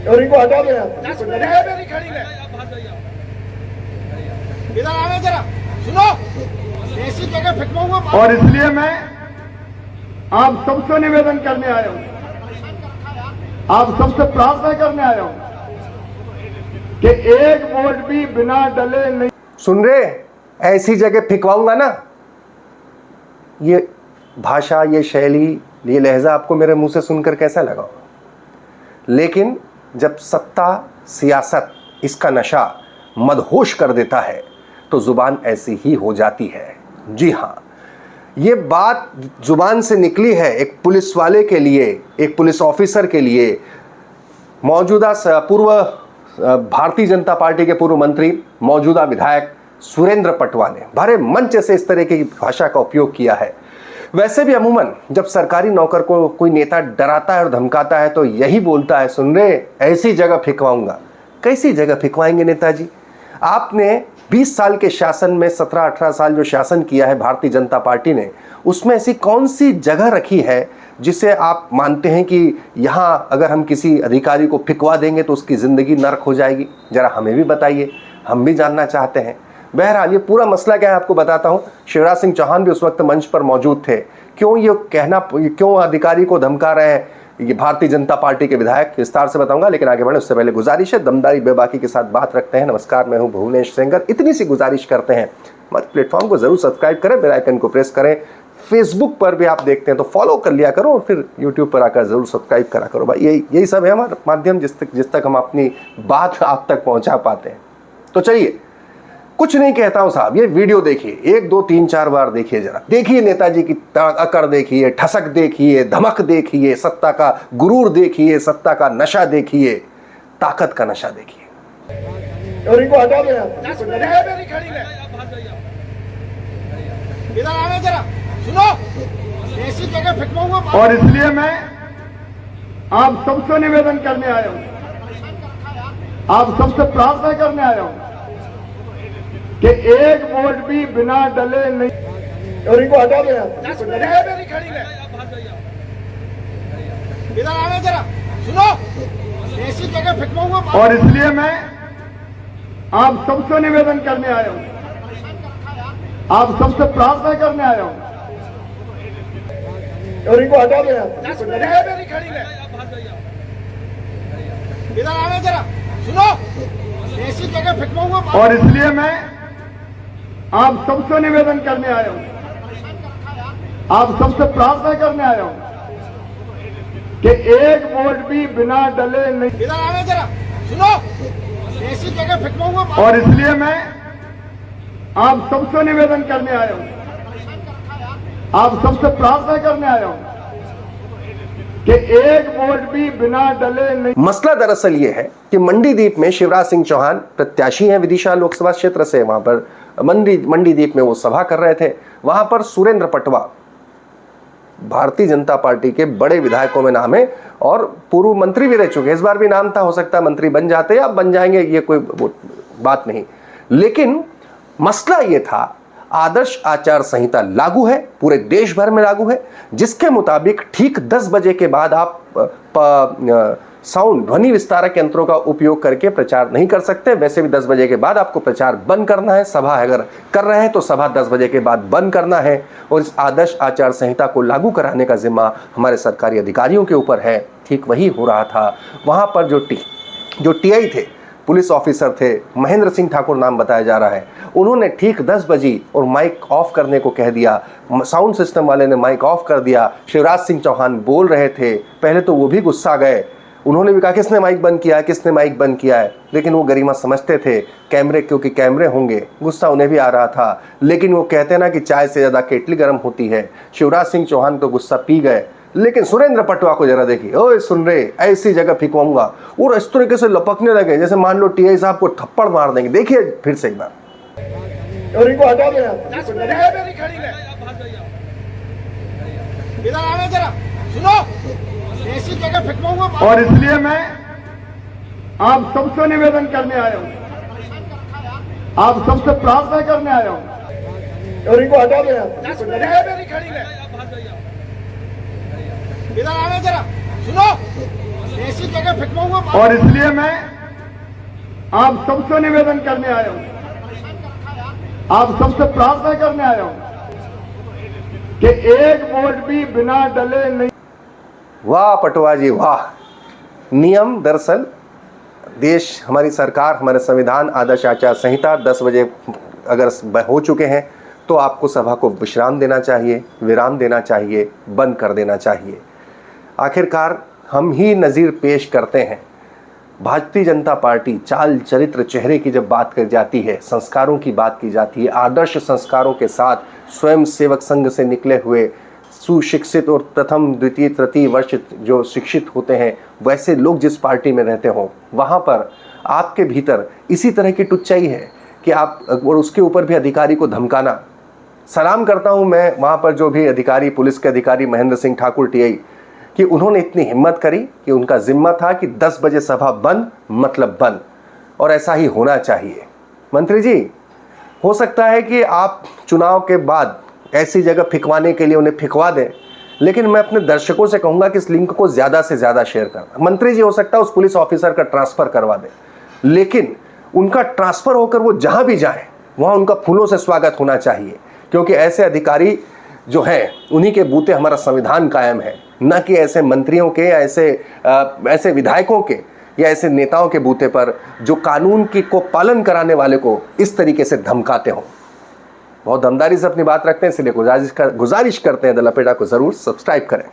और इनको हटा देना। मेरी खड़ी है, इधर आना जरा, सुनो, ऐसी जगह फेंकवाऊंगा। और इसलिए मैं आप सबसे निवेदन करने आया हूं, आप सबसे प्रार्थना करने आया हूं कि एक वोट भी बिना डले नहीं। सुन रहे, ऐसी जगह फेंकवाऊंगा ना। ये भाषा, ये शैली, ये लहजा आपको मेरे मुंह से सुनकर कैसा लगा? लेकिन जब सत्ता, सियासत, इसका नशा मदहोश कर देता है तो जुबान ऐसी ही हो जाती है। जी हाँ, ये बात जुबान से निकली है एक पुलिस वाले के लिए, एक पुलिस ऑफिसर के लिए, मौजूदा पूर्व भारतीय जनता पार्टी के पूर्व मंत्री, मौजूदा विधायक सुरेंद्र पटवा ने भरे मंच से इस तरह की भाषा का उपयोग किया है। वैसे भी अमूमन जब सरकारी नौकर को कोई नेता डराता है और धमकाता है तो यही बोलता है, सुन रहे, ऐसी जगह फेंकवाऊंगा। कैसी जगह फेंकवाएंगे नेताजी? आपने 20 साल के शासन में 17-18 साल जो शासन किया है भारतीय जनता पार्टी ने, उसमें ऐसी कौन सी जगह रखी है जिसे आप मानते हैं कि यहां अगर हम किसी अधिकारी को फेंकवा देंगे तो उसकी जिंदगी नर्क हो जाएगी? जरा हमें भी बताइए, हम भी जानना चाहते हैं। बहरहाल ये पूरा मसला क्या है आपको बताता हूं। शिवराज सिंह चौहान भी उस वक्त मंच पर मौजूद थे। क्यों अधिकारी को धमका रहे हैं ये भारतीय जनता पार्टी के विधायक, विस्तार से बताऊंगा, लेकिन आगे बढ़े उससे पहले गुजारिश है, दमदारी बेबाकी के साथ बात रखते हैं। नमस्कार, मैं हूं भुवनेश सेंगर। इतनी सी गुजारिश करते हैं, मत प्लेटफॉर्म को जरूर सब्सक्राइब करें, बेल आइकन को प्रेस करें। फेसबुक पर भी आप देखते हैं तो फॉलो कर लिया करो और फिर यूट्यूब पर आकर जरूर सब्सक्राइब करा करो। भाई यही सब है हमारा माध्यम, जिस तक हम अपनी बात आप तक पहुंचा पाते हैं। तो चलिए, कुछ नहीं कहता हूं साहब, ये वीडियो देखिए, 1, 2, 3, 4 बार देखिए, जरा देखिए नेताजी की अकड़ देखिए, ठसक देखिए, धमक देखिए, सत्ता का गुरूर देखिए, सत्ता का नशा देखिए, ताकत का नशा देखिए। और इनको हटा देना। मेरी खड़ी है, इधर आना जरा, सुनो, ऐसी जगह फेंकवाऊंगा। और इसलिए मैं आप सबसे निवेदन करने आया हूं, आप सबसे प्रार्थना करने आया हूं कि एक वोट भी बिना डले नहीं। और इनको हटा देना। मेरी खड़ी है, इधर आना जरा, सुनो, ऐसी जगह फेंकवाऊंगा। और इसलिए मैं आप सबसे निवेदन करने आया हूं, आप सबसे प्रार्थना करने आया हूं। और इनको हटा देना। मेरी खड़ी है, इधर आना जरा, सुनो, ऐसी जगह फेंकवाऊंगा। और इसलिए मैं आप सबसे निवेदन करने आया हूं, आप सबसे प्रार्थना करने आया हूं कि एक वोट भी बिना डले नहीं। इधर आना जरा, सुनो, ऐसी जगह फेंकवाऊंगा। और इसलिए मैं आप सबसे निवेदन करने आया हूं, आप सबसे प्रार्थना करने आया हूं कि एक वोट भी बिना डले नहीं। मसला दरअसल ये है कि मंडीदीप में शिवराज सिंह चौहान प्रत्याशी हैं विदिशा लोकसभा क्षेत्र से, वहां पर मंडीदीप में वो सभा कर रहे थे। वहां पर सुरेंद्र पटवा भारतीय जनता पार्टी के बड़े विधायकों में नाम है और पूर्व मंत्री भी रह चुके। इस बार भी नाम था, हो सकता है मंत्री बन जाते या बन जाएंगे, ये कोई बात नहीं। लेकिन मसला ये था, आदर्श आचार संहिता लागू है, पूरे देश भर में लागू है, जिसके मुताबिक ठीक 10 बजे के बाद आप साउंड, ध्वनि विस्तारक यंत्रों का उपयोग करके प्रचार नहीं कर सकते। वैसे भी 10 बजे के बाद आपको प्रचार बंद करना है। सभा अगर कर रहे हैं तो सभा 10 बजे के बाद बंद करना है। और इस आदर्श आचार संहिता को लागू कराने का जिम्मा हमारे सरकारी अधिकारियों के ऊपर है। ठीक वही हो रहा था। वहां पर जो टीआई थे, पुलिस ऑफिसर थे, महेंद्र सिंह ठाकुर नाम बताया जा रहा है, उन्होंने ठीक 10 बजे और माइक ऑफ करने को कह दिया। साउंड सिस्टम वाले ने माइक ऑफ कर दिया। शिवराज सिंह चौहान बोल रहे थे, पहले तो वो भी गुस्सा गए। उन्होंने भी कहा किसने माइक बंद किया है, किसने माइक बंद किया है, लेकिन वो गरिमा समझते थे, कैमरे क्योंकि कैमरे होंगे, गुस्सा उन्हें भी आ रहा था। लेकिन वो कहते हैं ना कि चाय से ज़्यादा केटली गर्म होती है। शिवराज सिंह चौहान तो गुस्सा पी गए, लेकिन सुरेंद्र पटवा को जरा देखिए, ओए सुन रहे, ऐसी जगह फेंकवाऊंगा, और इस तरीके से लपकने लगे जैसे मान लो टीआई साहब को थप्पड़ मार देंगे। देखिए फिर से एक बार। और इनको हटा देना। मेरी खड़ी है, इधर आना जरा, सुनो, ऐसी जगह फेंकवाऊंगा। और इसलिए मैं आप सबसे निवेदन करने आया हूं, आप सबसे प्रार्थना करने आया हूं। और इनको हटा देना। मेरी खड़ी है, इधर आना जरा, सुनो, ऐसी जगह फिटवाऊंगा और इसलिए मैं आप सबसे निवेदन करने आया हूं, आप सबसे प्रार्थना करने आया हूं कि एक वोट भी बिना डले नहीं। वाह पटवा जी वाह। नियम दरअसल देश, हमारी सरकार, हमारे संविधान, आदर्श आचार संहिता 10 बजे अगर हो चुके हैं तो आपको सभा को विश्राम देना चाहिए, विराम देना चाहिए, बंद कर देना चाहिए। आखिरकार हम ही नज़ीर पेश करते हैं। भारतीय जनता पार्टी चाल चरित्र चेहरे की जब बात कर जाती है, संस्कारों की बात की जाती है, आदर्श संस्कारों के साथ स्वयं सेवक संघ से निकले हुए सुशिक्षित और प्रथम द्वितीय तृतीय वर्ष जो शिक्षित होते हैं, वैसे लोग जिस पार्टी में रहते हों, वहाँ पर आपके भीतर इसी तरह की टुच्चाई है कि आप, और उसके ऊपर भी अधिकारी को धमकाना। सलाम करता हूँ मैं वहाँ पर जो भी अधिकारी, पुलिस के अधिकारी महेंद्र सिंह ठाकुर टीआई, कि उन्होंने इतनी हिम्मत करी कि उनका जिम्मा था कि 10 बजे सभा बंद मतलब बंद, और ऐसा ही होना चाहिए। मंत्री जी, हो सकता है कि आप चुनाव के बाद ऐसी जगह फिकवाने के लिए उन्हें फिकवा दें, लेकिन मैं अपने दर्शकों से कहूंगा कि इस लिंक को ज़्यादा से ज़्यादा शेयर करना। मंत्री जी, हो सकता है उस पुलिस ऑफिसर का ट्रांसफ़र करवा दें, लेकिन उनका ट्रांसफ़र होकर वो जहाँ भी जाए वहाँ उनका फूलों से स्वागत होना चाहिए, क्योंकि ऐसे अधिकारी जो हैं उन्हीं के बूते हमारा संविधान कायम है, न कि ऐसे मंत्रियों के या ऐसे विधायकों के या ऐसे नेताओं के बूते पर जो कानून की को पालन कराने वाले को इस तरीके से धमकाते हों। बहुत दमदारी से अपनी बात रखते हैं, इसलिए गुजारिश करते हैं द लपेटा को ज़रूर सब्सक्राइब करें।